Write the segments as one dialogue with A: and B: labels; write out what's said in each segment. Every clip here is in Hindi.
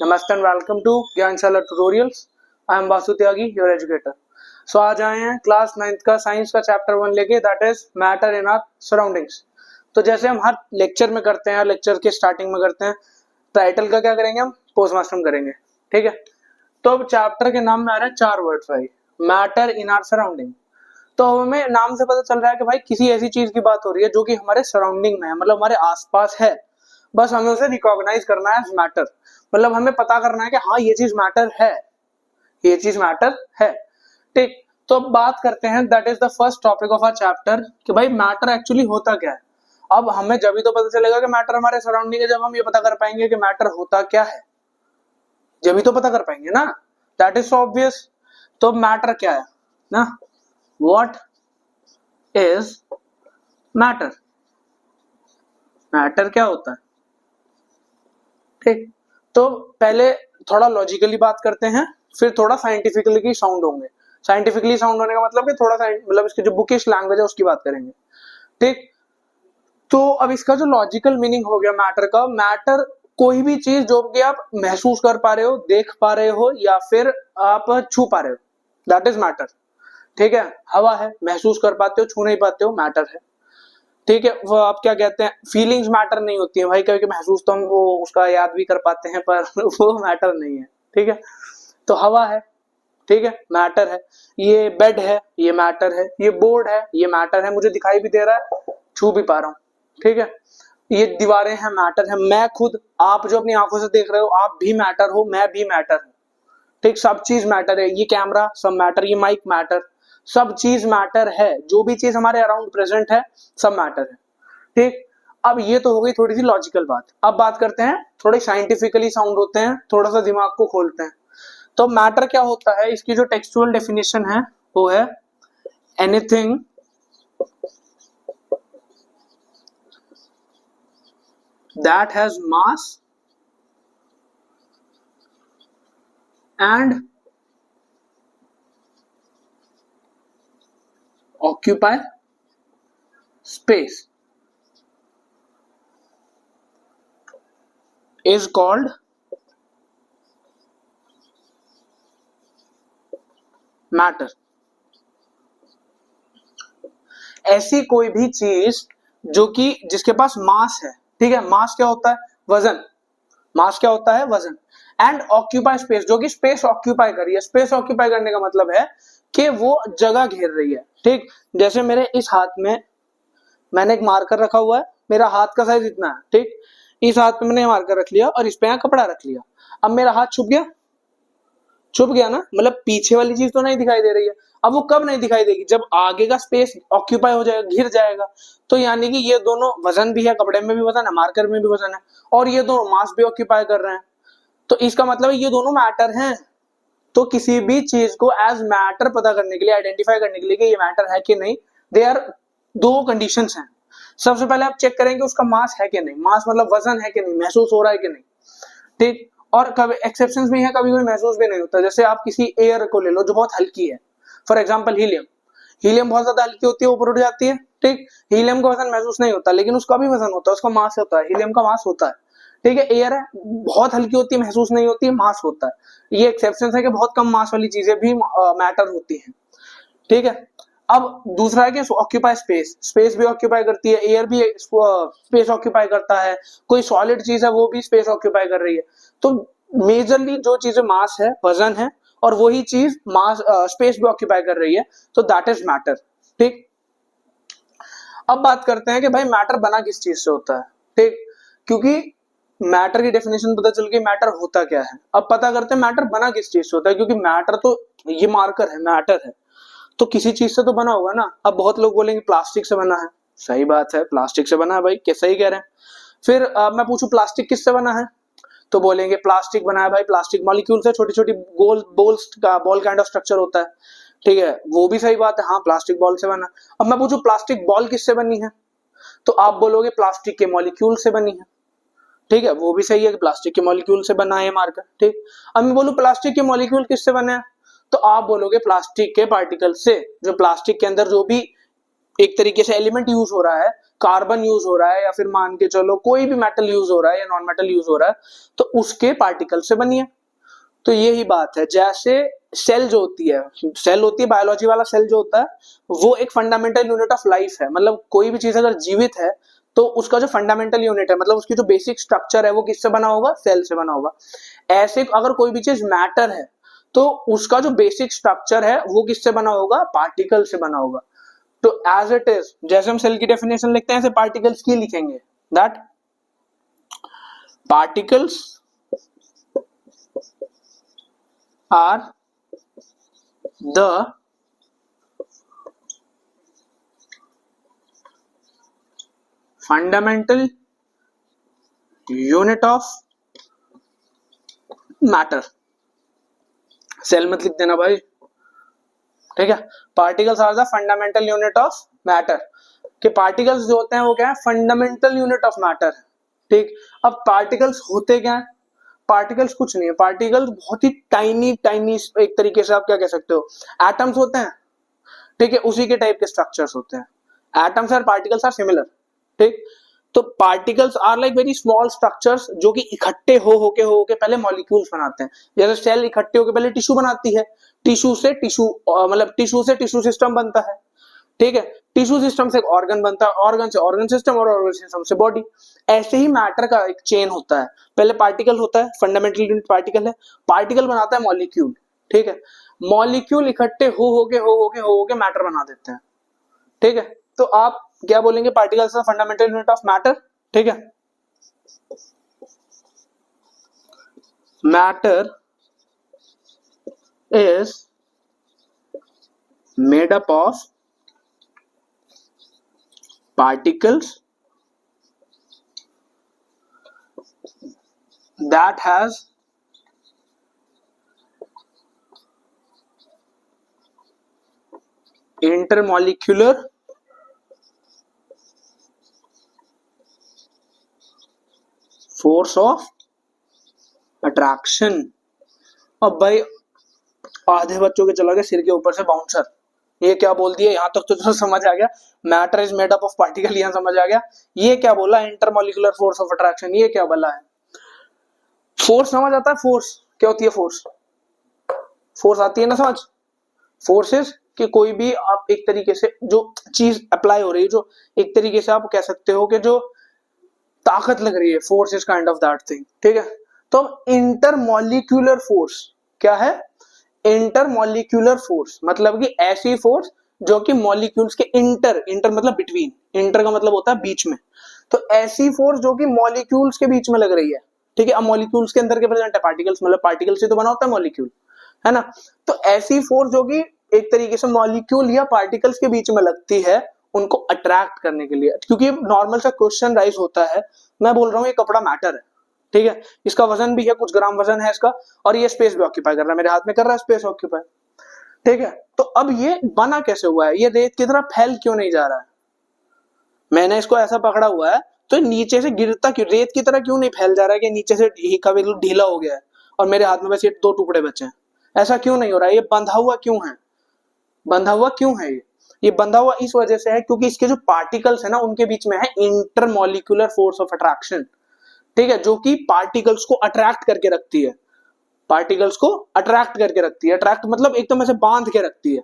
A: नमस्ते and welcome to Gyanshala tutorials. I am Vasu Tyagi, your educator. So आज आए हैं क्लास 9th का साइंस का चैप्टर 1 लेके, that is matter in our surroundings. तो जैसे हम हर लेक्चर में करते हैं, लेक्चर के स्टार्टिंग में करते हैं, टाइटल का क्या करेंगे, हम पोस्टमार्टम करेंगे। ठीक है, तो अब चैप्टर के नाम में आ रहा है 4 वर्ड्स भाई, मैटर इन आवर सराउंडिंग। तो हमें नाम से पता चल रहा है कि भाई किसी ऐसी चीज की बात हो रही है जो कि हमारे सराउंडिंग में है, मतलब हमारे आसपास है। बस हमें उसे रिकॉग्नाइज करना है मैटर, मतलब हमें पता करना है कि हाँ ये चीज मैटर है, ये चीज मैटर है। ठीक, तो अब बात करते हैं, that is the first topic of our chapter कि भाई मैटर एक्चुअली होता क्या है। अब हमें जब भी तो पता चलेगा कि मैटर हमारे सराउंडिंग है, जब हम ये पता कर पाएंगे कि मैटर होता क्या है, जब भी तो पता कर पाएंगे ना, दैट इज सो ऑब्वियस। तो मैटर क्या है ना, व्हाट इज मैटर, मैटर क्या होता है। ठीक, तो पहले थोड़ा लॉजिकली बात करते हैं, फिर थोड़ा साइंटिफिकली साउंड होंगे। साइंटिफिकली साउंड होने का मतलब कि थोड़ा सा मतलब इसकी जो बुकिश लैंग्वेज है उसकी बात करेंगे। ठीक, तो अब इसका जो लॉजिकल मीनिंग हो गया मैटर का, मैटर कोई भी चीज जो कि आप महसूस कर पा रहे हो, देख पा रहे हो, या फिर आप छू पा रहे हो, दैट इज मैटर। ठीक है, हवा है, महसूस कर पाते हो, छू नहीं पाते हो, मैटर है। ठीक है, वो आप क्या कहते हैं, फीलिंग्स मैटर नहीं होती है भाई, कभी महसूस तो हम वो उसका याद भी कर पाते हैं, पर वो मैटर नहीं है। ठीक है, तो हवा है, ठीक है, मैटर है। ये बेड है, ये मैटर है। ये बोर्ड है, ये मैटर है, मुझे दिखाई भी दे रहा है, छू भी पा रहा हूँ। ठीक है, ये दीवारें हैं, मैटर है। मैं खुद, आप जो अपनी आंखों से देख रहे हो, आप भी मैटर हो, मैं भी मैटर हूँ। ठीक, सब चीज मैटर है। ये कैमरा सब मैटर, ये माइक मैटर, सब चीज मैटर है। जो भी चीज हमारे अराउंड प्रेजेंट है सब मैटर है। ठीक, अब ये तो हो गई थोड़ी सी लॉजिकल बात। अब बात करते हैं, थोड़े साइंटिफिकली साउंड होते हैं, थोड़ा सा दिमाग को खोलते हैं। तो मैटर क्या होता है, इसकी जो टेक्सचुअल डेफिनेशन है वो है anything that has mass and occupy space is called matter. ऐसी कोई भी चीज जो कि जिसके पास मास है, ठीक है, मास क्या होता है, वजन। मास क्या होता है, वजन। एंड ऑक्यूपाई स्पेस, जो कि स्पेस ऑक्यूपाई कर रही है। स्पेस ऑक्यूपाई करने का मतलब है कि वो जगह घेर रही है। ठीक, जैसे मेरे इस हाथ में मैंने एक मार्कर रखा हुआ है, मेरा हाथ का साइज इतना है। ठीक, इस हाथ में मैंने मार्कर रख लिया और इस पे यहाँ कपड़ा रख लिया। अब मेरा हाथ छुप गया, छुप गया ना, मतलब पीछे वाली चीज तो नहीं दिखाई दे रही है। अब वो कब नहीं दिखाई देगी, जब आगे का स्पेस ऑक्यूपाई हो जाएगा, घिर जाएगा। तो यानी कि ये दोनों वजन भी है, कपड़े में भी वजन है, मार्कर में भी वजन है, और ये दोनों मास भी ऑक्यूपाई कर रहे हैं। तो इसका मतलब ये दोनों मैटर हैं। तो किसी भी चीज को एज मैटर पता करने के लिए, आइडेंटिफाई करने के लिए कि ये मैटर है कि नहीं, दे आर दो कंडीशंस हैं। सबसे पहले आप चेक करेंगे उसका मास है कि नहीं, मास मतलब वजन है कि नहीं, महसूस हो रहा है कि नहीं। ठीक, और कभी एक्सेप्शंस भी है, कभी कोई महसूस भी नहीं होता। जैसे आप किसी एयर को ले लो जो बहुत हल्की है, फॉर एग्जांपल हीलियम। हीलियम बहुत ज्यादा हल्की होती है, ऊपर उठ जाती है। ठीक, हीलियम का वजन महसूस नहीं होता, लेकिन उसका भी वजन होता है, उसका मास होता है, हीलियम का मास होता है। ठीक है, एयर है, बहुत हल्की होती है, महसूस नहीं होती है, मास होता है। ये एक्सेप्शन है कि बहुत कम मास वाली चीजें भी मैटर होती हैं। ठीक है, अब दूसरा है कि ऑक्यूपाई स्पेस, स्पेस भी ऑक्यूपाई करती है, एयर भी स्पेस ऑक्यूपाई करता है, कोई सॉलिड चीज है वो भी स्पेस ऑक्यूपाई कर रही है। तो मेजरली जो चीजें मास है, वजन है, और वही चीज मास स्पेस भी ऑक्यूपाई कर रही है, तो दैट इज मैटर। ठीक, अब बात करते हैं कि भाई मैटर बना किस चीज से होता है। ठीक, क्योंकि मैटर की डेफिनेशन पता चल गई, मैटर होता क्या है। अब पता करते हैं मैटर बना किस चीज से होता है, क्योंकि मैटर तो ये मार्कर है, मैटर है, तो किसी चीज से तो बना होगा ना। अब बहुत लोग बोलेंगे प्लास्टिक से बना है, सही बात है, प्लास्टिक से बना है भाई, कैसा ही कह रहे हैं। फिर मैं पूछूं प्लास्टिक किससे बना है, तो बोलेंगे प्लास्टिक बना है भाई प्लास्टिक मॉलिक्यूल से, छोटी छोटी गोल बोल्स का बॉल काइंड ऑफ स्ट्रक्चर होता है। ठीक है, वो भी सही बात है, हाँ प्लास्टिक बॉल से बना। अब मैं पूछूं प्लास्टिक बॉल किससे बनी है, तो आप बोलोगे प्लास्टिक के मॉलिक्यूल से बनी है। ठीक है, वो भी सही है कि प्लास्टिक के मॉलिक्यूल से बना है मार्कर। ठीक, अब मैं बोलूं प्लास्टिक के मॉलिक्यूल किससे बने हैं, तो आप बोलोगे प्लास्टिक के पार्टिकल से, जो प्लास्टिक के अंदर जो भी एक तरीके से एलिमेंट यूज हो रहा है, कार्बन यूज हो रहा है या फिर मान के चलो कोई भी मेटल यूज हो रहा है या नॉन मेटल यूज हो रहा है, तो उसके पार्टिकल से बनी है। तो यही बात है, जैसे सेल जो होती है, सेल होती है बायोलॉजी वाला सेल जो होता है, वो एक फंडामेंटल यूनिट ऑफ लाइफ है। मतलब कोई भी चीज अगर जीवित है तो उसका जो फंडामेंटल यूनिट है, मतलब उसकी जो बेसिक स्ट्रक्चर है, वो किससे बना होगा? सेल से बना होगा। ऐसे अगर कोई भी चीज मैटर है तो उसका जो बेसिक स्ट्रक्चर है वो किससे बना होगा? पार्टिकल से बना होगा। तो एज इट इज, जैसे हम सेल की डेफिनेशन लिखते हैं ऐसे पार्टिकल्स की लिखेंगे, that particles are the fundamental unit of matter. Cell मत लिख देना भाई, ठीक है। Particles are the fundamental unit of matter, कि पार्टिकल्स जो होते हैं वो क्या है? फंडामेंटल यूनिट ऑफ मैटर, ठीक। अब पार्टिकल्स होते क्या है? पार्टिकल्स कुछ नहीं है, पार्टिकल्स बहुत ही टाइनी टाइनी, एक तरीके से आप क्या कह सकते हो, एटम्स होते हैं, ठीक है, उसी के टाइप के स्ट्रक्चर्स होते हैं। एटम्स और पार्टिकल्स आर सिमिलर, ठीक। तो particles are like very small structures जो कि इकट्ठे हो के पहले मॉलिक्यूल्स बनाते हैं। जैसे सेल इकट्ठे होके पहले टिश्यू बनाती है, टिश्यू से टिश्यू मतलब टिश्यू से टिश्यू सिस्टम बनता है, ठीक है। टिश्यू सिस्टम से एक ऑर्गन बनता है, ऑर्गन से ऑर्गन सिस्टम और ऑर्गन सिस्टम से बॉडी। ऐसे ही मैटर का एक चेन होता है, पहले पार्टिकल होता है, फंडामेंटल यूनिट पार्टिकल है, पार्टिकल बनाता है मॉलिक्यूल, ठीक है। मॉलिक्यूल इकट्ठे हो के मैटर बना देते हैं, ठीक है। तो आप क्या बोलेंगे? Particles are fundamental unit of matter, ठीक है। Matter is made up of particles that has intermolecular force of attraction। अब भाई आधे बच्चों के चला गया सिर के ऊपर से बाउंसर, ये क्या बोल दिया? यहां तक तो समझ आ गया, matter is made up of particle, यहां समझ आ गया। ये क्या बोला? इंटरमोलिकुलर फोर्स ऑफ अट्रैक्शन, ये क्या बोला है? फोर्स समझ आता है? फोर्स क्या होती है? फोर्स, फोर्स आती है ना समझ? फोर्सेस कि कोई भी आप एक तरीके से जो चीज अप्लाई हो रही है, जो एक तरीके से आप कह सकते हो कि जो ताकत लग रही है, force is kind of that thing, ठीक है। तो इंटरमोलिक्यूलर फोर्स क्या है? इंटरमोलिक्यूलर फोर्स मतलब कि ऐसी फोर्स जो कि मॉलिक्यूल्स के इंटर मतलब बिटवीन, इंटर का मतलब होता है बीच में, तो ऐसी फोर्स जो कि मॉलिक्यूल्स के बीच में लग रही है, ठीक है। अब मॉलिक्यूल्स के अंदर के प्रेजेंट है पार्टिकल्स, मतलब पार्टिकल से तो बना होता है मॉलिक्यूल, है ना। तो ऐसी फोर्स जो कि एक तरीके से मॉलिक्यूल या पार्टिकल्स के बीच में लगती है उनको अट्रैक्ट करने के लिए। क्योंकि नॉर्मल सा क्वेश्चन राइज होता है, मैं बोल रहा हूँ ये कपड़ा मैटर है, ठीक है, इसका वजन भी है, कुछ ग्राम वजन है इसका, और ये स्पेस भी ऑक्यूपाई कर रहा है, मेरे हाथ में कर रहा है स्पेस ऑक्यूपाई, ठीक है। तो अब ये बना कैसे हुआ है? ये रेत की तरह फैल क्यों नहीं जा रहा है? मैंने इसको ऐसा पकड़ा हुआ है तो नीचे से गिरता क्यों, रेत की तरह क्यों नहीं फैल जा रहा है कि नीचे से ढीला हो गया है और मेरे हाथ में बस ये 2 टुकड़े बचे हैं? ऐसा क्यों नहीं हो रहा है? ये बंधा हुआ क्यों है? बंधा हुआ क्यों है? ये बंधा हुआ इस वजह से है क्योंकि इसके जो पार्टिकल्स है ना उनके बीच में है इंटरमोलिकुलर फोर्स ऑफ अट्रैक्शन, ठीक है, जो कि पार्टिकल्स को अट्रैक्ट करके रखती है, पार्टिकल्स को अट्रैक्ट करके रखती है। अट्रैक्ट मतलब एकदम ऐसे बांध के रखती है,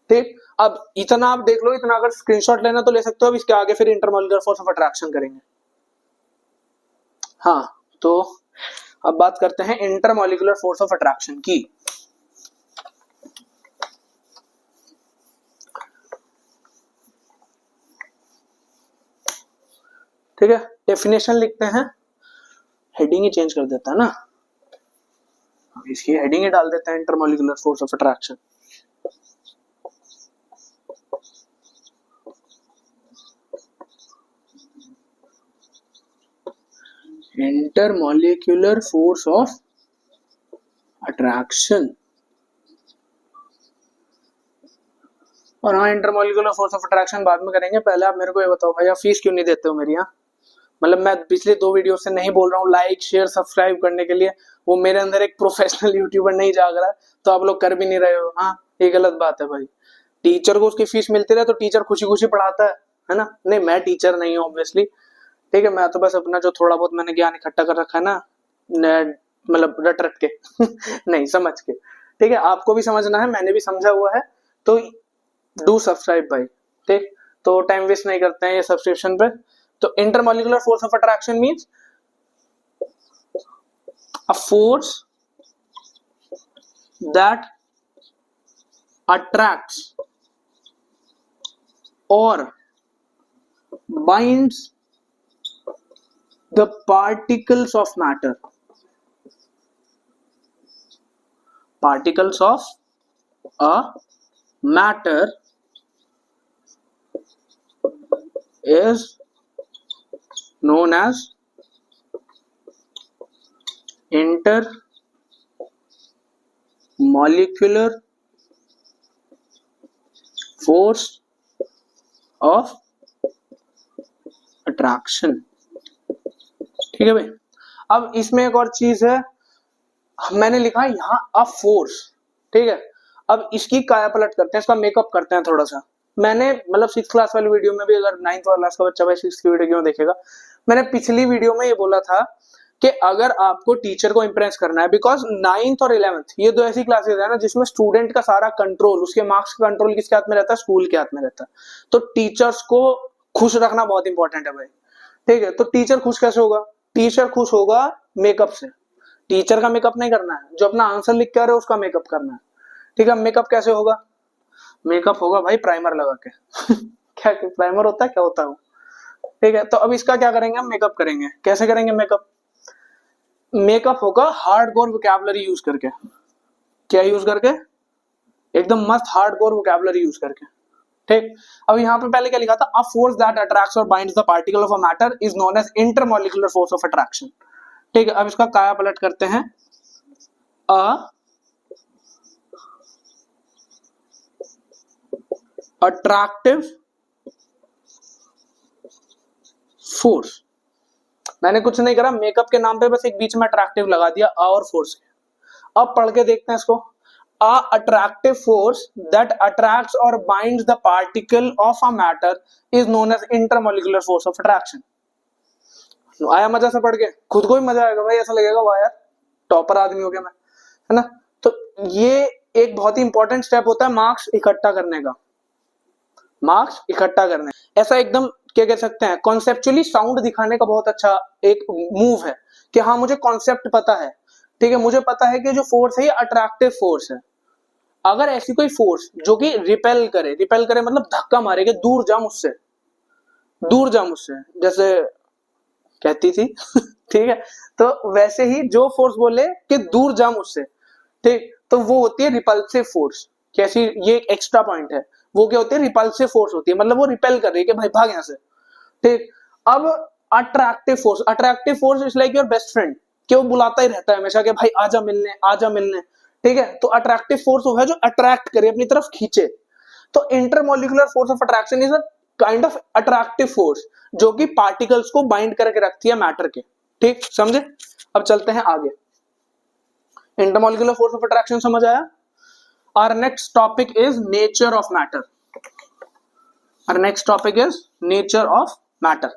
A: ठीक। अब इतना आप देख लो, इतना अगर स्क्रीनशॉट लेना तो ले सकते हो, अब इसके आगे फिर इंटरमोलिकुलर फोर्स ऑफ अट्रैक्शन करेंगे। हाँ, तो अब बात करते हैं इंटरमोलिकुलर फोर्स ऑफ अट्रैक्शन की। ठीक है, डेफिनेशन लिखते हैं, हेडिंग ही चेंज कर देता है ना, इसकी हेडिंग ही डाल देते हैं intermolecular force of attraction. Intermolecular force of attraction. और हाँ, इंटरमोलिकुलर फोर्स ऑफ अट्रैक्शन बाद में करेंगे, पहले आप मेरे को ये बताओ भाई, आप फीस क्यों नहीं देते हो मेरी? यहाँ मतलब मैं पिछले 2 वीडियो से नहीं बोल रहा हूँ लाइक शेयर सब्सक्राइब करने के लिए, वो मेरे अंदर एक प्रोफेशनल यूट्यूबर नहीं जाग रहा है, तो आप लोग कर भी नहीं रहे हो। हाँ, ये गलत बात है भाई। टीचर को उसकी फीस मिलती रहे तो टीचर खुशी खुशी पढ़ाता है, है ना। नहीं मैं टीचर नहीं हूँ ऑब्वियसली, ठीक है, मैं तो बस अपना जो थोड़ा बहुत मैंने ज्ञान इकट्ठा कर रखा है ना, मतलब रट रट के नहीं समझ के, ठीक है, आपको भी समझना है, मैंने भी समझा हुआ है, तो डू सब्सक्राइब भाई, ठीक। तो टाइम वेस्ट नहीं करते हैं ये सब्सक्रिप्शन पे। तो intermolecular force of attraction means a force that attracts or binds the particles of matter, particles of a matter is known as intermolecular force of attraction, ठीक है भाई। अब इसमें एक और चीज है, मैंने लिखा है यहाँ अ फोर्स, ठीक है। अब इसकी काया पलट करते हैं, इसका मेकअप करते हैं थोड़ा सा। मैंने मतलब 6th क्लास वाली वीडियो में भी, अगर 9th क्लास का बच्चा भाई 6th की वीडियो क्यों देखेगा, मैंने पिछली वीडियो में ये बोला था कि अगर आपको टीचर को इंप्रेस करना है, बिकॉज 9th और 11th ये दो ऐसी क्लासेस है ना जिसमें स्टूडेंट का सारा कंट्रोल, उसके मार्क्स का कंट्रोल किसके हाथ में रहता है, स्कूल के हाथ में रहता है। तो टीचर्स को खुश रखना बहुत इंपॉर्टेंट है भाई, ठीक है। तो टीचर खुश कैसे होगा, टीचर खुश होगा मेकअप से। टीचर का मेकअप नहीं करना है, जो अपना आंसर लिख के आ रहे हो उसका मेकअप करना है, ठीक है। मेकअप कैसे होगा, मेकअप होगा भाई प्राइमर लगा के क्या प्राइमर होता है, क्या होता है वो, ठीक है। तो अब इसका क्या करेंगे, हम मेकअप करेंगे। कैसे करेंगे मेकअप, मेकअप होगा हार्डकोर वोकैबुलरी यूज करके। क्या यूज करके, एकदम मस्त हार्डकोर वोकैबुलरी यूज करके, ठीक। अब यहाँ पे पहले क्या लिखा था, अ फोर्स दैट अट्रैक्ट्स और binds the particle of a matter is known as intermolecular force of attraction, ठीक है। अब इसका काया पलट करते हैं, अ अट्रैक्टिव फोर्स, मैंने कुछ नहीं करा, मेकअप के नाम पे बस एक बीच में अट्रैक्टिव लगा दिया, अ और फोर्स के। अब पढ़ के देखते हैं इसको, a attractive force that attracts और binds the particle of a matter is known as intermolecular force of attraction. आया मजा से पढ़ के, खुद को भी मजा आएगा भाई, ऐसा लगेगा वाह यार टॉपर आदमी हो गया मैं, है ना। तो ये एक बहुत ही इंपॉर्टेंट स्टेप होता है मार्क्स इकट्ठा करने का, मार्क्स इकट्ठा करने, ऐसा एकदम क्या कह सकते हैं, कॉन्सेप्चुअली साउंड दिखाने का बहुत अच्छा एक मूव है कि हाँ मुझे कॉन्सेप्ट पता है, ठीक है। मुझे पता है कि जो फोर्स है ये अट्रैक्टिव फोर्स है। अगर ऐसी कोई फोर्स जो कि रिपेल करे, रिपेल करे मतलब धक्का मारे कि दूर जा मुझसे, दूर जा मुझसे, जैसे कहती थी ठीक है। तो वैसे ही जो फोर्स बोले कि दूर जा मुझसे, ठीक, तो वो होती है रिपल्सिव फोर्स। कैसी, ये एक एक्स्ट्रा पॉइंट है, वो क्या होती है, रिपल्सिव फोर्स होती है, मतलब वो रिपेल कर रही है कि भाई भाग यहां से, ठीक। अब attractive force, attractive force is like your best friend, कि वो बुलाता ही रहता है हमेशा कि भाई आजा मिलने, आजा मिलने, ठीक है। तो अट्रैक्टिव फोर्स वो है जो अट्रैक्ट करे, अपनी तरफ खींचे। तो intermolecular force of attraction is a kind of attractive force जो कि पार्टिकल्स को बाइंड करके रखती है मैटर के, ठीक, समझे। अब चलते हैं आगे, इंटरमॉलिक्यूलर फोर्स ऑफ अट्रैक्शन समझ आया। Our next topic is nature of matter. Our next topic is nature of matter.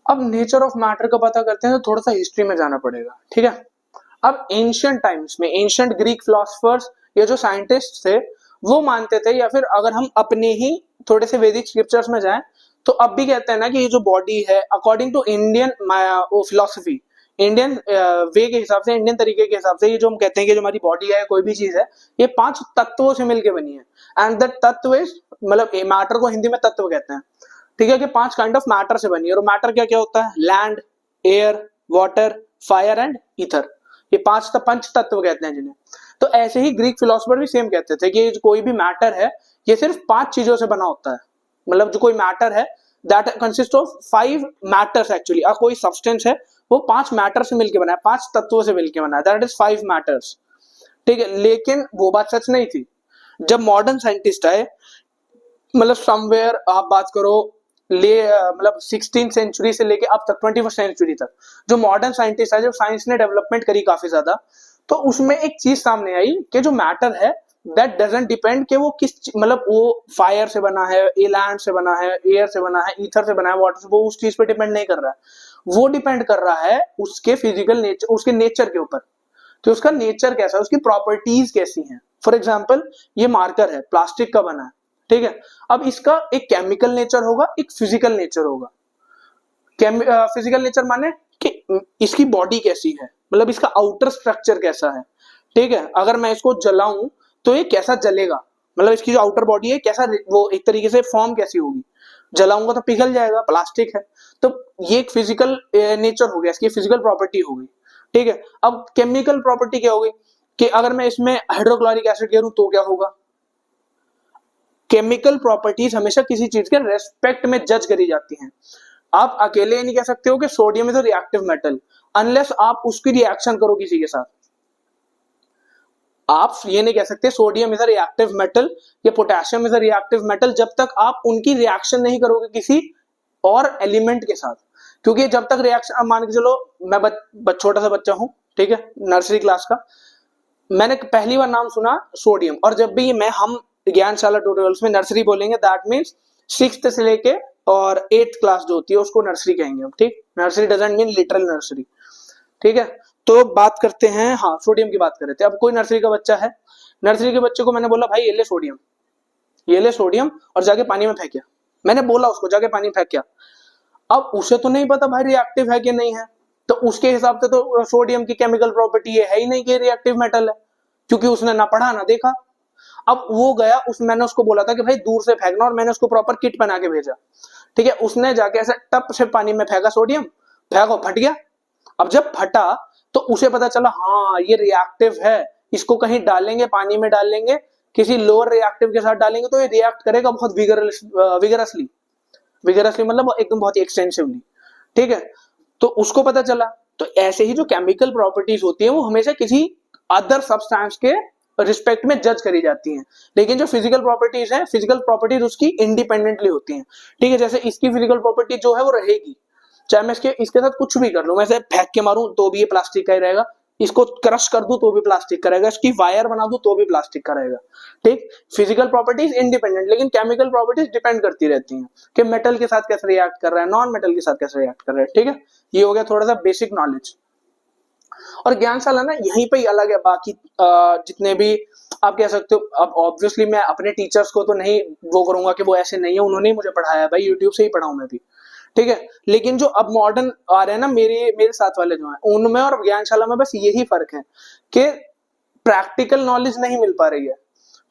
A: अब नेचर ऑफ मैटर का पता करते हैं तो थोड़ा सा हिस्ट्री में जाना पड़ेगा, ठीक है। अब एंशियंट टाइम्स में एंशियंट ग्रीक फिलोसफर्स या जो साइंटिस्ट थे वो मानते थे, या फिर अगर हम अपने ही थोड़े से वैदिक स्क्रिप्चर्स में जाएं तो अब भी कहते हैं ना कि ये जो बॉडी है, according to Indian philosophy, Indian way के हिसाब से, इंडियन तरीके के हिसाब से, ये जो हम कहते हैं कि जो हमारी बॉडी है, कोई भी चीज है, ये 5 तत्वों से मिलकर बनी है। एंड द तत्व इज, मतलब मैटर को हिंदी में तत्व कहते हैं, ठीक है, कि 5 काइंड ऑफ मैटर से बनी है। और मैटर क्या क्या होता है, land, air, water, fire and ether, ये 5 पंच तत्व कहते हैं जिन्हें। तो ऐसे ही ग्रीक फिलोसफर भी सेम कहते थे कि कोई भी मैटर है ये सिर्फ 5 चीजों से बना होता है, मतलब जो कोई मैटर है that consist of 5 matters actually, कोई सब्सटेंस है वो 5 मैटर से मिलकर बना है, 5 तत्वों से मिलकर बना है, दैट इज 5 मैटर्स, ठीक है। लेकिन वो बात सच नहीं थी। जब मॉडर्न साइंटिस्ट आए, मतलब समवेयर आप बात करो मतलब 16th सेंचुरी से लेके अब तक 21st सेंचुरी तक जो मॉडर्न साइंटिस्ट है, जो साइंस ने डेवलपमेंट करी काफी ज्यादा, तो उसमें एक चीज सामने आई कि जो मैटर है दैट डजंट डिपेंड कि वो किस मतलब वो फायर से बना है, लैंड से बना है, एयर से बना है, ईथर से बना है, वाटर से, वो उस चीज पे डिपेंड नहीं कर रहा है। वो डिपेंड कर रहा है उसके फिजिकल नेचर, उसके नेचर के ऊपर कि उसका नेचर कैसा है, उसकी प्रॉपर्टीज कैसी हैं। फॉर एग्जाम्पल ये मार्कर है, प्लास्टिक का बना है, ठीक है। अब इसका एक केमिकल नेचर होगा, एक फिजिकल नेचर होगा। फिजिकल नेचर माने कि इसकी बॉडी कैसी है, मतलब इसका आउटर स्ट्रक्चर कैसा है, ठीक है। अगर मैं इसको जलाऊं तो ये कैसा जलेगा, मतलब इसकी जो आउटर बॉडी है कैसा, वो एक तरीके से फॉर्म कैसी होगी, जलाऊंगा तो पिघल जाएगा, प्लास्टिक है। तो ये एक फिजिकल नेचर हो गया, इसकी फिजिकल प्रॉपर्टी हो गई, ठीक है। अब केमिकल प्रॉपर्टी क्या होगी कि अगर मैं इसमें हाइड्रोक्लोरिक एसिड घेरूं तो क्या होगा। केमिकल प्रॉपर्टीज हमेशा किसी चीज के रेस्पेक्ट में जज करी जाती हैं। आप अकेले ये नहीं कह सकते हो कि sodium is a reactive metal unless आप उसकी रिएक्शन करो किसी के साथ। आप ये नहीं कह सकते sodium is a reactive metal या potassium is a reactive metal जब तक आप उनकी रिएक्शन नहीं करोगे किसी और एलिमेंट के साथ। क्योंकि जब तक रिएक्शन, मान के चलो मैं छोटा सा बच्चा हूं, ठीक है, नर्सरी क्लास का, मैंने पहली बार नाम सुना सोडियम, और जब भी हम ज्ञानशाला ट्यूटोरियल्स में नर्सरी बोलेंगे दैट मीन्स 6th से लेके और 8th क्लास जो होती है उसको नर्सरी कहेंगे हम, ठीक। Nursery doesn't mean literal nursery, ठीक है। तो बात करते हैं, हाँ सोडियम की बात कर रहे थे। अब कोई नर्सरी का बच्चा है, नर्सरी के बच्चे को मैंने बोला भाई ये ले सोडियम, ये ले सोडियम, और जाके पानी में फेंकिया। मैंने बोला उसको जाके पानी में फेंकिया। अब उसे तो नहीं पता भाई रिएक्टिव है कि नहीं है, तो उसके हिसाब से तो सोडियम की केमिकल प्रॉपर्टी है ही नहीं कि रिएक्टिव मेटल है, क्योंकि उसने ना पढ़ा ना देखा। अब वो गया, मैंने उसको बोला था कि भाई दूर से फेंकना, और मैंने उसको प्रॉपर किट बना के भेजा, ठीक है। उसने जाके ऐसे टप से पानी में फेंका सोडियम, फेंको, फट गया। अब जब फटा तो उसे पता चला हाँ ये रिएक्टिव है, इसको कहीं डालेंगे, पानी में डालेंगे, किसी लोअर रिएक्टिव के साथ डालेंगे तो ये रिएक्ट करेगा बहुत विगरसली, मतलब एकदम बहुत ही एक्सटेंसिवली, ठीक है। तो उसको पता चला। तो ऐसे ही जो केमिकल प्रॉपर्टीज होती है वो हमेशा किसी अदर सब्सटेंस के रिस्पेक्ट में जज करी जाती हैं, लेकिन जो फिजिकल प्रॉपर्टीज हैं, फिजिकल प्रॉपर्टीज उसकी इंडिपेंडेंटली होती हैं, ठीक है। जैसे इसकी फिजिकल प्रॉपर्टी जो है वो रहेगी, चाहे मैं इसके साथ कुछ भी कर लूं, मैं इसे फेंक के मारूं तो भी ये प्लास्टिक का ही रहेगा, इसको क्रश कर दूं तो भी प्लास्टिक का रहेगा, इसकी वायर बना दूं तो भी प्लास्टिक का रहेगा, ठीक। फिजिकल प्रॉपर्टीज इंडिपेंडेंट, लेकिन केमिकल प्रॉपर्टीज डिपेंड करती रहती हैं कि मेटल के साथ कैसे रिएक्ट कर रहा है, नॉन मेटल के साथ कैसे रिएक्ट कर रहा है, ठीक है। ये हो गया थोड़ा सा बेसिक नॉलेज। और ज्ञानशाला ना यहीं पे ही अलग है बाकी जितने भी आप कह सकते हो। अब ऑब्वियसली मैं अपने टीचर्स को तो नहीं वो करूंगा कि वो ऐसे नहीं है, उन्होंने ही मुझे पढ़ाया भाई, यूट्यूब से ही पढ़ा हूं मैं भी, ठीक है। लेकिन जो अब मॉडर्न आ रहे हैं ना मेरे साथ वाले जो हैं, उनमें और ज्ञानशाला में बस यही फर्क है कि प्रैक्टिकल नॉलेज नहीं मिल पा रही है,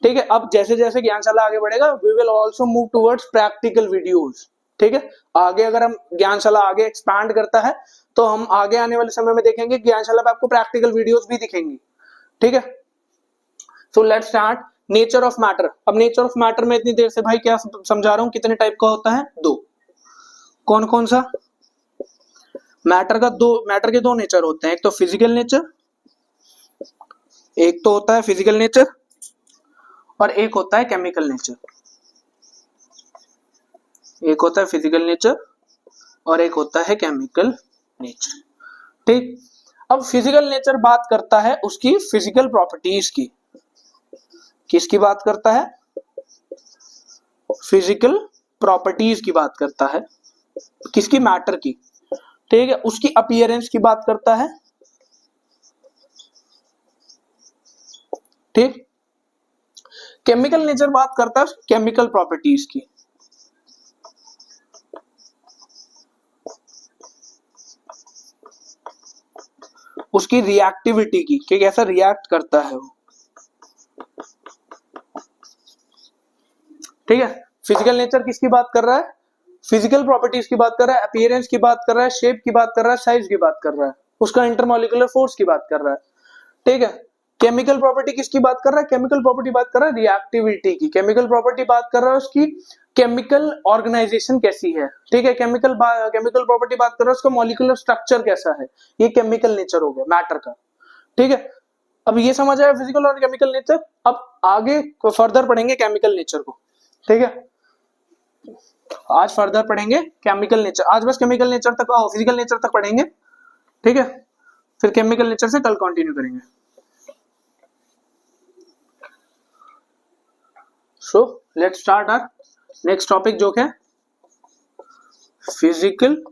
A: ठीक है। अब जैसे जैसे ज्ञानशाला आगे बढ़ेगा we will also move towards practical videos, ठीक है। आगे अगर हम ज्ञानशाला आगे एक्सपैंड करता है तो हम आगे आने वाले समय में देखेंगे ज्ञानशाला पे आपको प्रैक्टिकल वीडियोस भी दिखेंगी, ठीक है। सो let's start nature of matter. अब नेचर ऑफ मैटर में इतनी देर से भाई क्या समझा रहा हूं, कितने टाइप का होता है, दो। कौन कौन सा? मैटर के दो नेचर होते हैं, एक तो फिजिकल नेचर, एक तो होता है फिजिकल नेचर, और एक होता है केमिकल नेचर। एक होता है फिजिकल नेचर और एक होता है केमिकल नेचर, ठीक। अब फिजिकल नेचर बात करता है उसकी फिजिकल प्रॉपर्टीज की। किसकी बात करता है? फिजिकल प्रॉपर्टीज की बात करता है। किसकी? मैटर की, ठीक है। उसकी अपीयरेंस की बात करता है, ठीक। केमिकल नेचर बात करता है केमिकल प्रॉपर्टीज की। उसकी रिएक्टिविटी की, कि कैसा रिएक्ट करता है वो, ठीक है। फिजिकल नेचर किसकी बात कर रहा है? फिजिकल प्रॉपर्टीज की बात कर रहा है, अपीयरेंस की बात कर रहा है, शेप की बात कर रहा है, साइज की बात कर रहा है, उसका इंटरमॉलिक्यूलर फोर्स की बात कर रहा है, ठीक है। केमिकल प्रॉपर्टी किसकी बात कर रहा है? केमिकल प्रॉपर्टी बात कर रहा है रिएक्टिविटी की। केमिकल प्रॉपर्टी बात कर रहा है उसकी केमिकल ऑर्गेनाइजेशन कैसी है, ठीक है। केमिकल प्रॉपर्टी बात कर रहा है उसका मॉलिक्यूलर स्ट्रक्चर कैसा है। ये केमिकल नेचर हो गया मैटर का, ठीक है। अब ये समझ आया फिजिकल और केमिकल नेचर। अब आगे फर्दर पढ़ेंगे केमिकल नेचर को, ठीक है। आज फर्दर पढ़ेंगे केमिकल नेचर, आज बस केमिकल नेचर तक, फिजिकल नेचर तक पढ़ेंगे, ठीक है, फिर केमिकल नेचर से कल कंटिन्यू करेंगे। So let's start our next topic जो है फिजिकल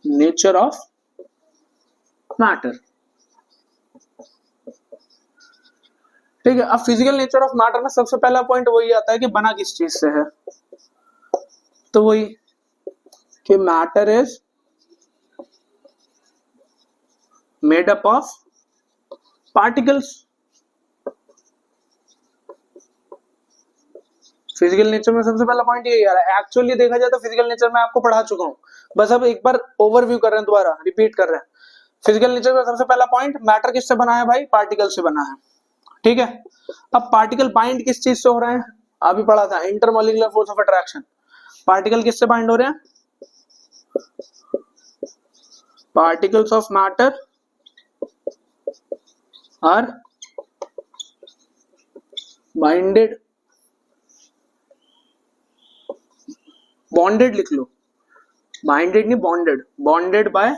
A: नेचर ऑफ मैटर। ठीक है, अब फिजिकल नेचर ऑफ मैटर में सबसे पहला पॉइंट वही आता है कि बना किस चीज से है, तो वही कि matter is made up of particles. Physical nature में सबसे पहला पॉइंट यही आ रहा है। एक्चुअली देखा जाए तो फिजिकल नेचर में आपको पढ़ा चुका हूं, बस अब एक बार ओवरव्यू कर रहे हैं, दोबारा रिपीट कर रहे हैं। फिजिकल नेचर का सबसे पहला पॉइंट, मैटर किससे बना है भाई, पार्टिकल से बना है, ठीक है। अब पार्टिकल बाइंड किस चीज से हो रहे हैं, अभी पढ़ा था intermolecular force of attraction. Particle किससे बाइंड हो रहे हैं, particles of matter are binded, bonded लिख लो, बाइंडेड नहीं bonded, bonded by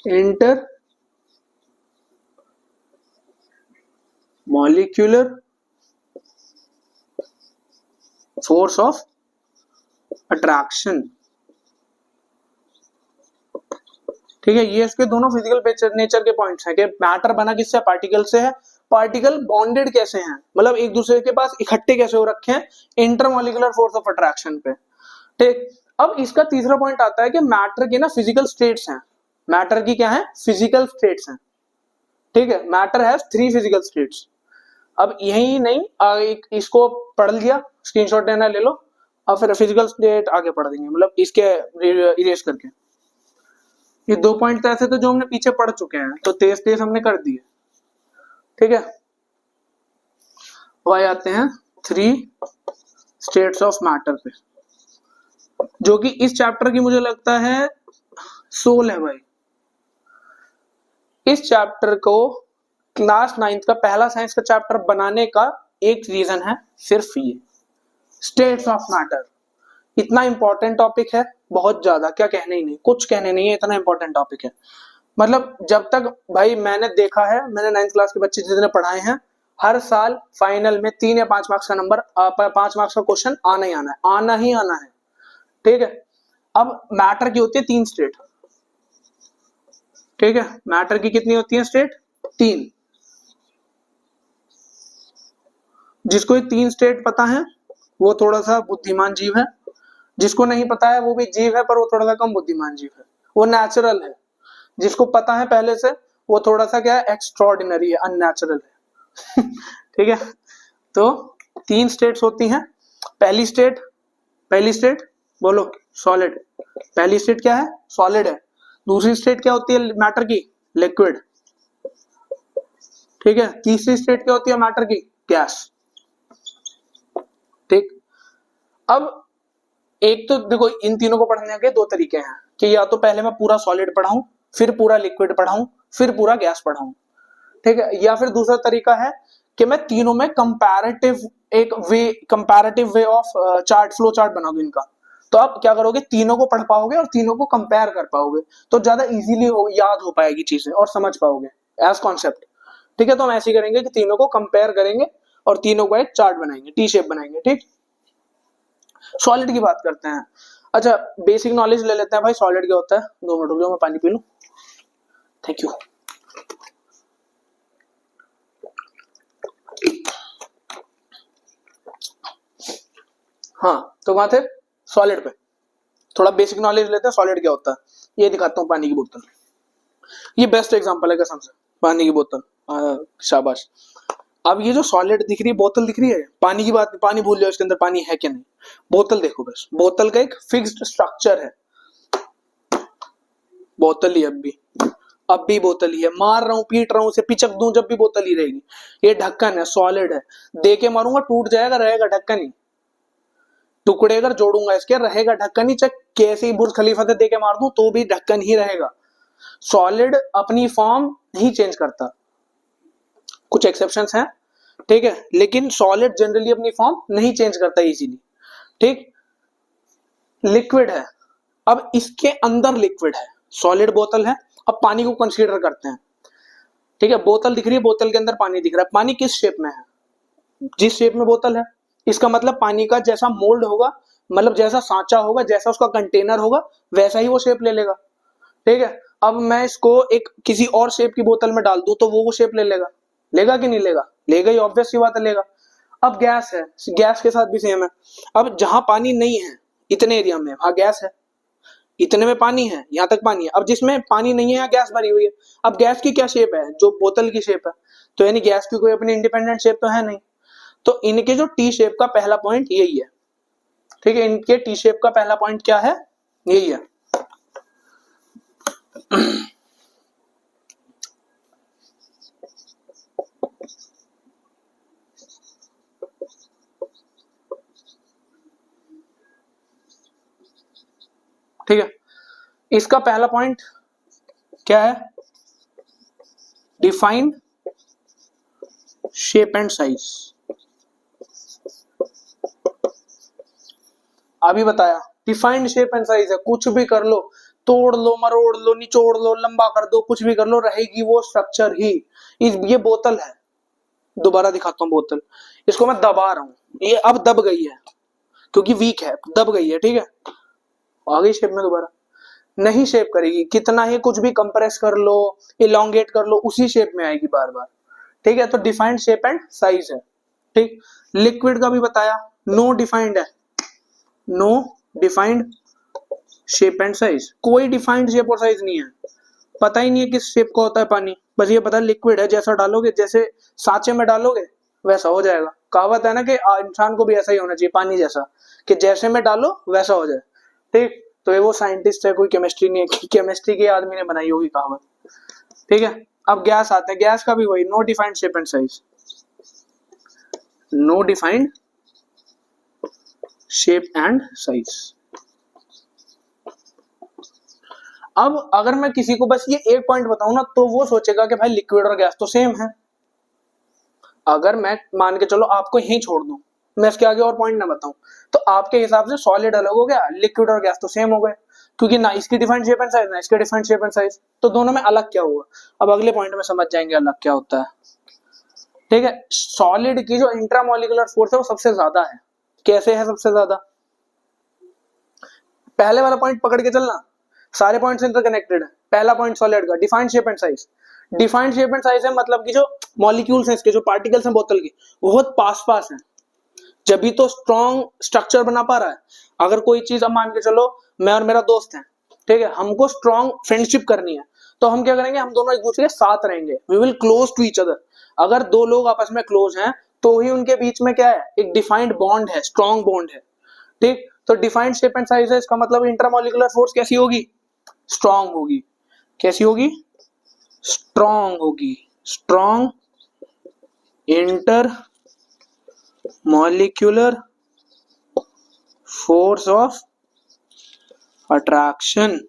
A: inter molecular force of attraction. ठीक है, ये इसके दोनों फिजिकल नेचर के पॉइंट्स हैं कि मैटर बना किससे, पार्टिकल से है, पार्टिकल बॉन्डेड कैसे हैं, मतलब एक दूसरे के पास इकट्ठे कैसे हो रखे हैं, इंटरमॉलिक्यूलर फोर्स ऑफ अट्रैक्शन पे। ठीक, अब इसका तीसरा पॉइंट आता है कि मैटर की ना फिजिकल स्टेट्स हैं, मैटर की क्या है, फिजिकल स्टेट्स हैं, ठीक है। Matter has 3 physical states. अब यही नहीं, इसको पढ़ लिया, स्क्रीनशॉट लेना ले लो, और फिर फिजिकल स्टेट आगे पढ़ देंगे, मतलब इसके इरेज करके। ये 2 पॉइंट तो ऐसे थे जो हमने पीछे पढ़ चुके हैं, तो तेज तेज हमने कर दिए, ठीक है। वही आते हैं 3 स्टेट्स ऑफ मैटर पे, जो कि इस चैप्टर की मुझे लगता है सोल है भाई। इस चैप्टर को क्लास 9th का पहला साइंस का चैप्टर बनाने का एक रीजन है सिर्फ ये, स्टेट्स ऑफ मैटर। इतना इंपॉर्टेंट टॉपिक है, बहुत ज्यादा, क्या कहने ही नहीं, कुछ कहने नहीं है, इतना इंपॉर्टेंट टॉपिक है। मतलब जब तक भाई मैंने देखा है, मैंने 9th क्लास के बच्चे जितने पढ़ाए हैं, हर साल फाइनल में 3 या 5 मार्क्स का नंबर, 5 मार्क्स का क्वेश्चन आना ही आना है, आना ही आना है, ठीक है। अब मैटर की होती है 3 स्टेट, ठीक है। मैटर की कितनी होती है स्टेट, 3। जिसको ये 3 स्टेट पता है वो थोड़ा सा बुद्धिमान जीव है, जिसको नहीं पता है वो भी जीव है, पर वो थोड़ा सा कम बुद्धिमान जीव है, वो नेचुरल है। जिसको पता है पहले से वो थोड़ा सा क्या है, एक्स्ट्रॉर्डिनरी है, अननेचुरल है ठीक है। तो 3 स्टेट्स होती हैं। पहली स्टेट बोलो सॉलिड, पहली स्टेट क्या है, सॉलिड है। दूसरी स्टेट क्या होती है मैटर की, लिक्विड, ठीक है। तीसरी स्टेट क्या होती है मैटर की, गैस, ठीक। अब एक तो देखो, इन तीनों को पढ़ने के 2 तरीके हैं कि या तो पहले मैं पूरा सॉलिड पढ़ाऊं, फिर पूरा लिक्विड पढ़ाऊं, फिर पूरा गैस पढ़ाऊं, ठीक है। या फिर दूसरा तरीका है कि मैं तीनों में comparative way of chart, flow chart बना दूं इनका। तो आप क्या करोगे, तीनों को पढ़ पाओगे और तीनों को कंपेयर कर पाओगे, तो ज्यादा इजीली याद हो पाएगी चीजें और समझ पाओगे एज कॉन्सेप्ट, ठीक है। तो हम ऐसे करेंगे कि तीनों को कंपेयर करेंगे और तीनों को एक चार्ट बनाएंगे, टी शेप बनाएंगे, ठीक। सॉलिड की बात करते हैं। अच्छा, बेसिक नॉलेज ले लेते हैं भाई, सॉलिड क्या होता है। 2 मिनट रुक जाओ, मैं पानी पी लूं, थैंक यू। हाँ, तो वहां थे सॉलिड पे, थोड़ा बेसिक नॉलेज लेते हैं, सॉलिड क्या होता है। ये दिखाता हूँ, पानी की बोतल, ये बेस्ट एग्जांपल है कसम से, पानी की बोतल, शाबाश। अब ये जो सॉलिड दिख रही है, बोतल दिख रही है, पानी की बात, पानी भूल जाओ इसके अंदर पानी है क्या नहीं, बोतल देखो बस, बोतल का एक फिक्स्ड स्ट्रक्चर है, बोतल ही अब भी बोतल ही है, मार रहा हूं, पीट रहा हूं, उसे पिचक दूं, जब भी बोतल ही रहेगी। ये ढक्कन है, सॉलिड है, दे के मारूंगा टूट जाएगा, रहेगा ढक्कन ही, टुकड़े अगर जोड़ूंगा इसके रहेगा ढक्कन ही, चाहे कैसे ही बुर्ज खलीफा से दे के मार दूं तो भी ढक्कन ही रहेगा। सॉलिड अपनी फॉर्म नहीं चेंज करता, कुछ एक्सेप्शंस हैं, ठीक है, लेकिन सॉलिड जनरली अपनी फॉर्म नहीं चेंज करता इजीली, ठीक। लिक्विड है, अब इसके अंदर लिक्विड है, सॉलिड बोतल है, अब पानी को कंसीडर करते हैं, ठीक है। बोतल दिख रही है, बोतल के अंदर पानी दिख रहा है, पानी किस शेप में है, जिस शेप में बोतल है, इसका मतलब पानी का जैसा मोल्ड होगा, मतलब जैसा सांचा होगा, जैसा उसका कंटेनर होगा, वैसा ही वो शेप ले लेगा, ठीक है। अब मैं इसको एक किसी और शेप की बोतल में डाल दूं तो वो शेप ले लेगा, लेगा कि नहीं लेगा, लेगा ही, ऑब्वियस सी बात है, लेगा। अब गैस है, गैस के साथ भी सेम है, अब जहां पानी नहीं है इतने एरिया में वहां गैस है, इतने में पानी है, यहां तक पानी है, अब जिसमें पानी नहीं है यहाँ गैस भरी हुई है, अब गैस की क्या शेप है, जो बोतल की शेप है, तो यानी गैस की कोई अपनी इंडिपेंडेंट शेप तो है नहीं, तो इनके जो टी शेप का पहला पॉइंट यही है, ठीक है, इनके टी शेप का पहला पॉइंट क्या है, यही है। ठीक है, इसका पहला पॉइंट क्या है, डिफाइन शेप एंड साइज। अभी बताया डिफाइंड शेप एंड साइज है, कुछ भी कर लो, तोड़ लो, मरोड़ लो, निचोड़ लो, लंबा कर दो, कुछ भी कर लो, रहेगी वो स्ट्रक्चर ही। ये बोतल है, दोबारा दिखाता हूँ बोतल, इसको मैं दबा रहा हूं, ये अब दब गई है क्योंकि वीक है, दब गई है, ठीक है, आ गई शेप में, दोबारा नहीं शेप करेगी, कितना ही कुछ भी कंप्रेस कर लो, इलोंगेट कर लो, उसी शेप में आएगी बार बार, ठीक है। तो डिफाइंड शेप एंड साइज है, ठीक। लिक्विड का भी बताया, नो डिफाइंड है, no defined shape and size, कोई डिफाइंड शेप और साइज नहीं है, पता ही नहीं है किस शेप का होता है पानी, बस ये पता है लिक्विड है, जैसा डालोगे, जैसे सांचे में डालोगे वैसा हो जाएगा। कहावत है ना कि इंसान को भी ऐसा ही होना चाहिए, पानी जैसा, कि जैसे में डालो वैसा हो जाए, ठीक। तो ये वो साइंटिस्ट है, कोई केमिस्ट्री नहीं है, केमिस्ट्री के आदमी ने बनाई होगी कहावत, ठीक है। अब गैस आते हैं, गैस का भी वही, no defined shape and size, no defined shape and size. अब अगर मैं किसी को बस ये एक पॉइंट बताऊं ना, तो वो सोचेगा कि भाई लिक्विड और गैस तो सेम है। अगर मैं मान के चलो आपको यहीं छोड़ दूं, मैं इसके आगे और पॉइंट ना बताऊं, तो आपके हिसाब से सॉलिड अलग हो गया, लिक्विड और गैस तो सेम हो गए, क्योंकि ना इसकी डिफाइंड शेप एंड साइज ना इसके डिफाइंड शेप एंड साइज, तो दोनों में अलग क्या हुआ। अब अगले पॉइंट में समझ जाएंगे अलग क्या होता है, ठीक है। सॉलिड की जो इंट्रामोलिकुलर फोर्स है वो सबसे ज्यादा है, कैसे है सबसे ज्यादा, पहले वाला पॉइंट पकड़ के चलना, सारे पॉइंट्स इंटरकनेक्टेड है। पहला पॉइंट सॉलिड का defined shape and size, defined shape and size है मतलब कि जो मॉलिक्यूल्स हैं इसके, जो पार्टिकल्स हैं बोतल के, वो बहुत पास पास हैं, जब भी तो स्ट्रॉन्ग स्ट्रक्चर बना पा रहा है। अगर कोई चीज, अब मान के चलो मैं और मेरा दोस्त है, ठीक है, हमको स्ट्रॉन्ग फ्रेंडशिप करनी है, तो हम क्या करेंगे, हम दोनों एक दूसरे के साथ रहेंगे, we will close to each other. अगर दो लोग आपस में क्लोज हैं तो ही उनके बीच में क्या है, एक डिफाइंड बॉन्ड है, स्ट्रॉन्ग बॉन्ड है, ठीक। तो डिफाइंड शेप एंड साइज है, इसका मतलब इंटरमोलिकुलर फोर्स कैसी होगी, स्ट्रॉन्ग होगी, कैसी होगी, स्ट्रॉन्ग होगी, strong inter molecular force of attraction.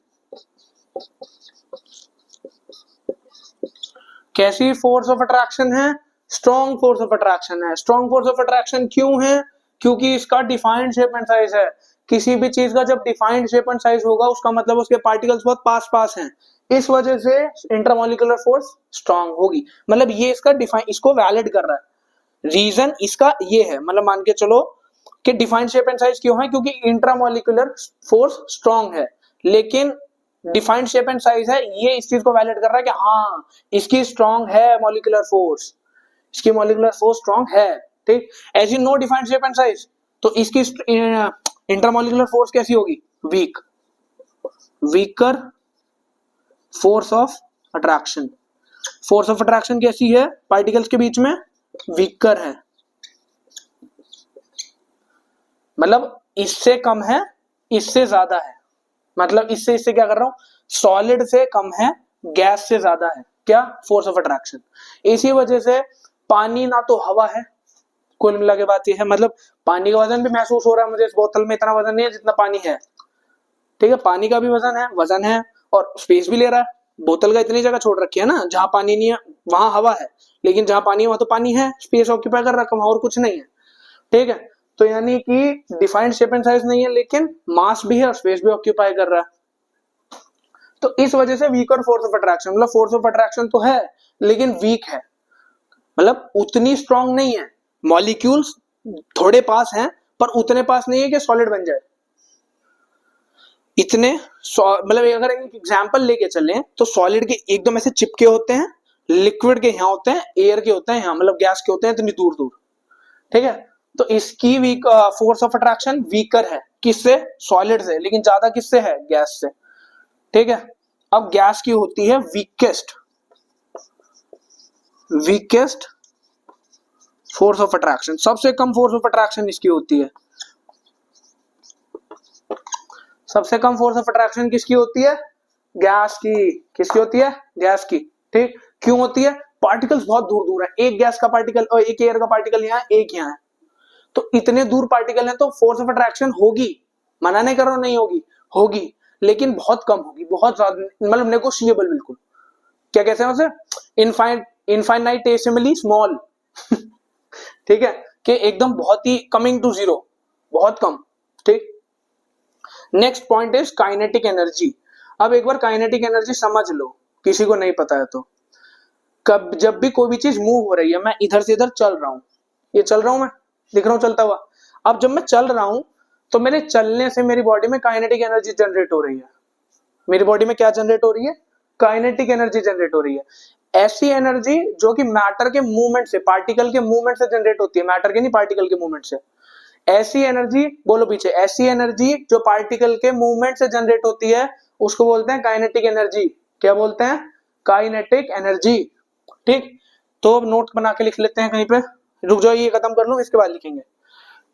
A: कैसी फोर्स ऑफ अट्रैक्शन है, स्ट्रॉन्ग फोर्स ऑफ अट्रैक्शन है। स्ट्रॉन्ग फोर्स ऑफ अट्रैक्शन क्यों है, क्योंकि इसका डिफाइंड शेप एंड साइज है। किसी भी चीज का जब डिफाइंड शेप एंड साइज होगा, उसका मतलब उसके पार्टिकल्स बहुत पास पास हैं, इस वजह से इंटरमोलिकुलर फोर्स स्ट्रॉन्ग होगी, मतलब ये इसका डिफाइन, इसको वैलिड कर रहा है। रीजन इसका ये है, मतलब मान के चलो कि डिफाइंड शेप एंड साइज क्यों है, क्योंकि इंट्रामोलिकुलर फोर्स स्ट्रॉन्ग है, लेकिन डिफाइंड शेप एंड साइज है, ये इस चीज को वैलिड कर रहा है कि हाँ इसकी स्ट्रॉन्ग है मॉलिक्यूलर फोर्स, इसकी मॉलिक्यूलर फोर्स स्ट्रॉन्ग है, ठीक। ऐसी no defined shape and size, तो इसकी इंटरमोलिकुलर फोर्स कैसी होगी, weak, weaker force of attraction. Force of attraction कैसी है पार्टिकल्स के बीच में, वीकर है, मतलब इससे कम है, इससे ज्यादा है, मतलब इससे इससे क्या कर रहा हूं, सॉलिड से कम है, गैस से ज्यादा है, क्या, फोर्स ऑफ अट्रैक्शन। इसी वजह से पानी ना तो हवा है, कुल मिला के बात यह है, मतलब पानी का वजन भी महसूस हो रहा है मुझे, इस बोतल में इतना वजन नहीं है जितना पानी है, ठीक है, पानी का भी वजन है और स्पेस भी ले रहा है, बोतल का इतनी जगह छोड़ रखी है ना जहां पानी नहीं है, वहां हवा है, लेकिन जहां पानी है वहां तो पानी है, स्पेस ऑक्यूपाई कर रहा है, वहां और कुछ नहीं है, ठीक है। तो यानी कि डिफाइंड शेप एंड साइज नहीं है, लेकिन मास भी है और स्पेस भी ऑक्यूपाई कर रहा है। तो इस वजह से वीकर फोर्स ऑफ अट्रैक्शन, मतलब फोर्स ऑफ अट्रैक्शन तो है लेकिन वीक है, मतलब उतनी स्ट्रांग नहीं है। मॉलिक्यूल्स थोड़े पास हैं पर उतने पास नहीं है कि सॉलिड बन जाए। इतने मतलब अगर एक एग्जांपल लेके चलें तो सॉलिड के एकदम ऐसे चिपके होते हैं, लिक्विड के यहाँ होते हैं, एयर के होते हैं यहाँ, मतलब गैस के होते हैं इतनी दूर दूर, ठीक है। तो इसकी weak force of attraction weaker है, किससे? सॉलिड से, लेकिन ज्यादा किससे है? गैस से, ठीक है। अब गैस की होती है वीकेस्ट फोर्स ऑफ अट्रैक्शन, सबसे कम फोर्स ऑफ अट्रैक्शन इसकी होती है। सबसे कम फोर्स ऑफ अट्रैक्शन किसकी होती है? गैस की। किसकी होती है? गैस की, ठीक। क्यों होती है? पार्टिकल्स बहुत दूर दूर है, एक गैस का पार्टिकल और एक एयर का पार्टिकल यहाँ है, एक यहाँ है, तो इतने दूर पार्टिकल हैं तो फोर्स ऑफ अट्रैक्शन होगी, मना नहीं कर रहा हूं नहीं होगी, होगी, लेकिन बहुत कम होगी, बहुत ज्यादा, मतलब नेगोशिएबल बिल्कुल। क्या कहते हैं उसे? इनफाइनाइटेसिमली स्मॉल ठीक है, कि एकदम बहुत ही कमिंग टू जीरो, बहुत कम, ठीक। Next point is kinetic energy. अब एक बार काइनेटिक एनर्जी समझ लो, किसी को नहीं पता है तो। कब जब भी कोई भी चीज मूव हो रही है, मैं इधर से इधर चल रहा हूं, ये चल रहा हूं, मैं दिख रहा हूं चलता हुआ। अब जब मैं चल रहा हूं तो मेरे चलने से मेरी बॉडी में काइनेटिक एनर्जी जनरेट हो रही है। मेरी बॉडी में क्या जनरेट हो रही है? काइनेटिक एनर्जी जनरेट हो रही है। ऐसी एनर्जी जो कि मैटर के मूवमेंट से, पार्टिकल के मूवमेंट से जनरेट होती है, मैटर के नहीं, पार्टिकल के मूवमेंट से। ऐसी एनर्जी, बोलो पीछे, ऐसी एनर्जी जो पार्टिकल के मूवमेंट से जनरेट होती है उसको बोलते हैं काइनेटिक एनर्जी। क्या बोलते हैं? काइनेटिक एनर्जी, ठीक। तो अब नोट बना के लिख लेते हैं कहीं पे, रुक जाओ ये खत्म कर लूं इसके बाद लिखेंगे,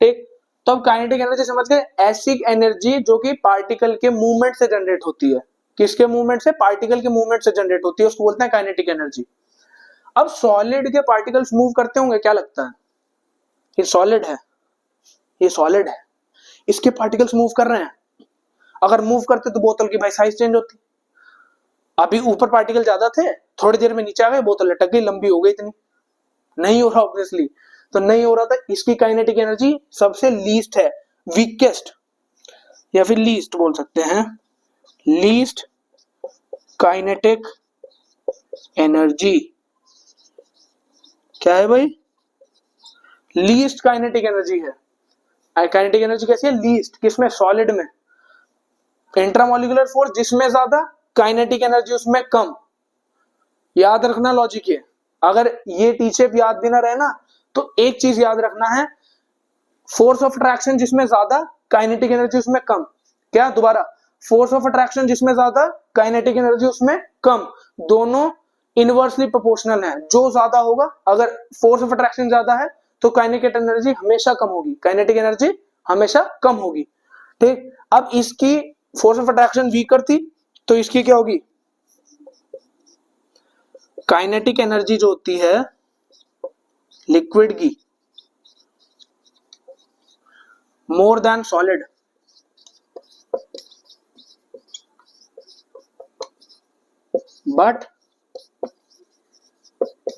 A: ठीक। तो अब काइनेटिक एनर्जी समझ गए, ऐसी एनर्जी जो कि पार्टिकल के मूवमेंट से जनरेट होती है। किसके मूवमेंट से? पार्टिकल के मूवमेंट से जनरेट होती है, उसको बोलते हैं काइनेटिक एनर्जी। अब सॉलिड के पार्टिकल्स मूव करते होंगे, क्या लगता है? ये सॉलिड है, ये सॉलिड है, इसके पार्टिकल्स मूव कर रहे हैं। अगर मूव करते तो बोतल की भाई साइज चेंज होती। अभी ऊपर पार्टिकल ज्यादा थे, थोड़ी देर में नीचे आ गए, बोतल लटक गई, लंबी हो गई इतनी। नहीं हो रहा ऑब्वियसली, तो नहीं हो रहा था, इसकी काइनेटिक एनर्जी सबसे लीस्ट है, वीकेस्ट, या फिर लीस्ट बोल सकते हैं, लीस्ट काइनेटिक एनर्जी। क्या है भाई? लीस्ट काइनेटिक एनर्जी है। काइनेटिक एनर्जी कैसी है? लीस्ट। किसमें? सॉलिड में। इंट्रामोलिकुलर फोर्स जिसमें ज्यादा, काइनेटिक एनर्जी उसमें कम। याद रखना लॉजिक ये, अगर ये टी शेप याद भी ना रहे ना तो एक चीज याद रखना है, फोर्स ऑफ अट्रैक्शन जिसमें ज्यादा, काइनेटिक एनर्जी उसमें कम। क्या? दोबारा, फोर्स ऑफ अट्रैक्शन जिसमें ज्यादा, काइनेटिक एनर्जी उसमें कम। दोनों इनवर्सली प्रोपोर्शनल है, जो ज्यादा होगा, अगर फोर्स ऑफ अट्रैक्शन ज्यादा है तो काइनेटिक एनर्जी हमेशा कम होगी, काइनेटिक एनर्जी हमेशा कम होगी, ठीक। अब इसकी फोर्स ऑफ अट्रैक्शन वीकर थी तो इसकी क्या होगी? काइनेटिक एनर्जी जो होती है लिक्विड की, more than solid, but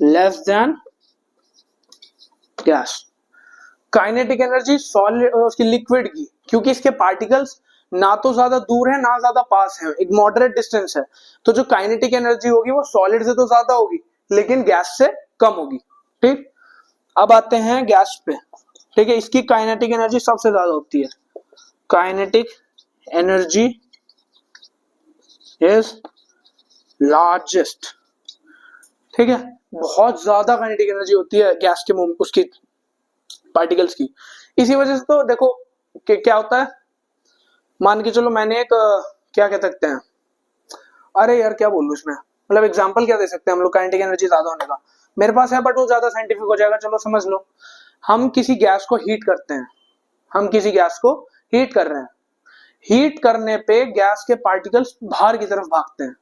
A: less than gas. Kinetic energy solid उसकी लिक्विड की, क्योंकि इसके पार्टिकल्स ना तो ज्यादा दूर है ना ज्यादा पास है, एक मॉडरेट डिस्टेंस है, तो जो काइनेटिक एनर्जी होगी वो सॉलिड से तो ज्यादा होगी लेकिन गैस से कम होगी, ठीक। अब आते हैं गैस पे, ठीक है। इसकी काइनेटिक एनर्जी सबसे ज्यादा होती है, काइनेटिक एनर्जी इज लार्जेस्ट, ठीक है। बहुत ज्यादा काइनेटिक एनर्जी होती है गैस के उसकी पार्टिकल्स की। इसी वजह से तो देखो कि क्या होता है, मान के चलो मैंने एक क्या कह सकते हैं, अरे यार क्या बोलूं इसमें, मतलब एग्जांपल क्या दे सकते हैं हम लोग काइनेटिक एनर्जी ज्यादा होने का। मेरे पास है बट वो ज्यादा साइंटिफिक हो जाएगा, चलो समझ लो। हम किसी गैस को हीट करते हैं, हम किसी गैस को हीट कर रहे हैं, हीट करने पे गैस के पार्टिकल्स बाहर की तरफ भागते हैं,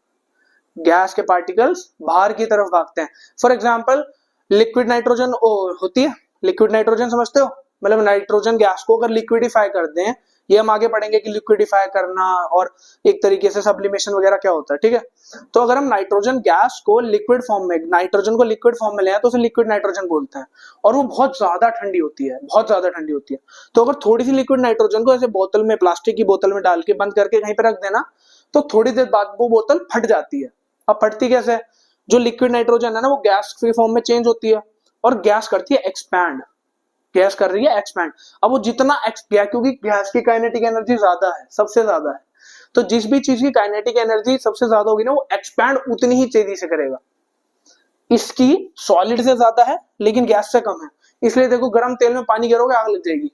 A: गैस के पार्टिकल्स बाहर की तरफ भागते हैं। फॉर एग्जाम्पल लिक्विड नाइट्रोजन होती है, लिक्विड नाइट्रोजन समझते हो, मतलब नाइट्रोजन गैस को अगर लिक्विडिफाई कर दें ये हम आगे पढ़ेंगे कि लिक्विडिफाई करना और एक तरीके से सब्लिमेशन वगैरह क्या होता है, ठीक है। तो अगर हम नाइट्रोजन गैस को लिक्विड फॉर्म में, नाइट्रोजन को लिक्विड फॉर्म में ले आए तो उसे लिक्विड नाइट्रोजन बोलते हैं, और वो बहुत ज्यादा ठंडी होती है, बहुत ज्यादा ठंडी होती है। तो अगर थोड़ी सी लिक्विड नाइट्रोजन को ऐसे बोतल में, प्लास्टिक की बोतल में डाल के बंद करके कहीं पे रख देना, तो थोड़ी देर बाद वो बोतल फट जाती है। अब फटती कैसे है? जो लिक्विड नाइट्रोजन है ना वो गैस के फॉर्म में चेंज होती है और गैस करती है एक्सपैंड, गैस कर रही है एक्सपैंड। अब वो जितना क्योंकि गैस की काइनेटिक एनर्जी ज्यादा है, सबसे ज्यादा है, तो जिस भी चीज की काइनेटिक एनर्जी सबसे ज्यादा होगी ना वो एक्सपैंड उतनी ही तेजी से करेगा। इसकी सॉलिड से ज्यादा है लेकिन गैस से कम है, इसलिए देखो गर्म तेल में पानी गिरोगे आग लग जाएगी।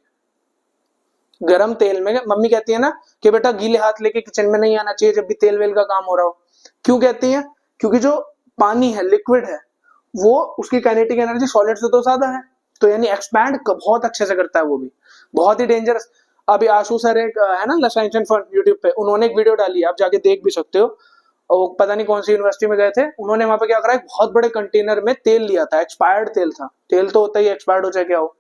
A: गर्म तेल में मम्मी कहती है ना कि बेटा गीले हाथ लेके किचन में नहीं आना चाहिए जब भी तेल वेल का काम हो रहा हो। क्यों कहती है? क्योंकि जो पानी है, लिक्विड है, वो उसकी काइनेटिक एनर्जी सॉलिड से तो ज्यादा है, तो यानी एक्सपैंड बहुत अच्छे से करता है, वो भी बहुत ही डेंजरस। अभी आशु सर एक है ना साइंस एंड फन यूट्यूब पे, उन्होंने एक वीडियो डाली है, आप जाके देख भी सकते हो। और पता नहीं कौन सी यूनिवर्सिटी में गए थे, उन्होंने वहां पे क्या करा, एक बहुत बड़े कंटेनर में तेल लिया था, एक्सपायर्ड तेल था, तेल तो होता ही एक्सपायर्ड हो चाहे क्या हो,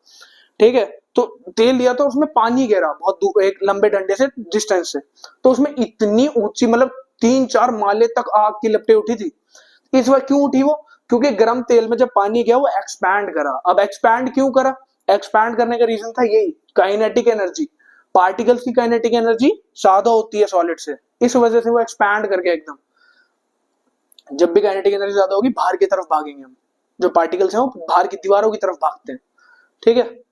A: ठीक है। तो तेल लिया तो उसमें पानी गिरा बहुत दूर, एक लंबे डंडे से डिस्टेंस से, तो उसमें इतनी ऊंची, मतलब 3-4 माले तक आग की लपटें उठी थी। इस बार क्यों उठी वो? क्योंकि गर्म तेल में जब पानी गया वो एक्सपैंड करा। अब एक्सपैंड क्यों करा? एक्सपैंड करने का रीजन था यही, काइनेटिक एनर्जी, पार्टिकल्स की काइनेटिक एनर्जी ज्यादा होती है सॉलिड से, इस वजह से वो एक्सपैंड कर गया एकदम। जब भी काइनेटिक एनर्जी ज्यादा होगी बाहर की तरफ भागेंगे हम, जो पार्टिकल्स हैं वो बाहर की दीवारों की तरफ भागते हैं, ठीक है।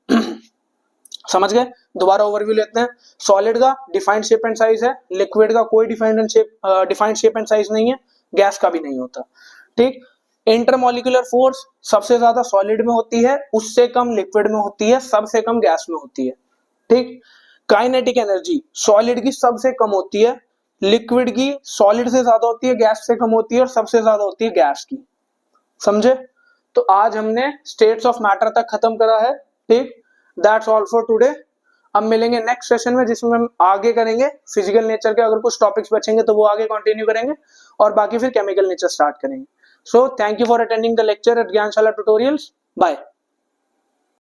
A: समझ गए? दोबारा ओवरव्यू लेते हैं। सॉलिड का डिफाइंड शेप एंड साइज है, लिक्विड का कोई डिफाइंड शेप एंड साइज नहीं है, गैस का भी नहीं होता, ठीक। इंटरमोलिकुलर फोर्स सबसे ज्यादा सॉलिड में होती है, उससे कम लिक्विड में होती है, सबसे कम गैस में होती है, ठीक। काइनेटिक एनर्जी सॉलिड की सबसे कम होती है, लिक्विड की सॉलिड से ज्यादा होती है, गैस से कम होती है, और सबसे ज्यादा होती है गैस की। समझे? तो आज हमने स्टेट्स ऑफ मैटर तक खत्म करा है, ठीक। That's all for today. अब मिलेंगे नेक्स्ट सेशन में जिसमें हम आगे करेंगे फिजिकल नेचर के, अगर कुछ टॉपिक्स बचेंगे तो वो आगे कंटिन्यू करेंगे, और बाकी फिर केमिकल नेचर स्टार्ट करेंगे। So thank you for attending the lecture at Gyanshala tutorials. Bye.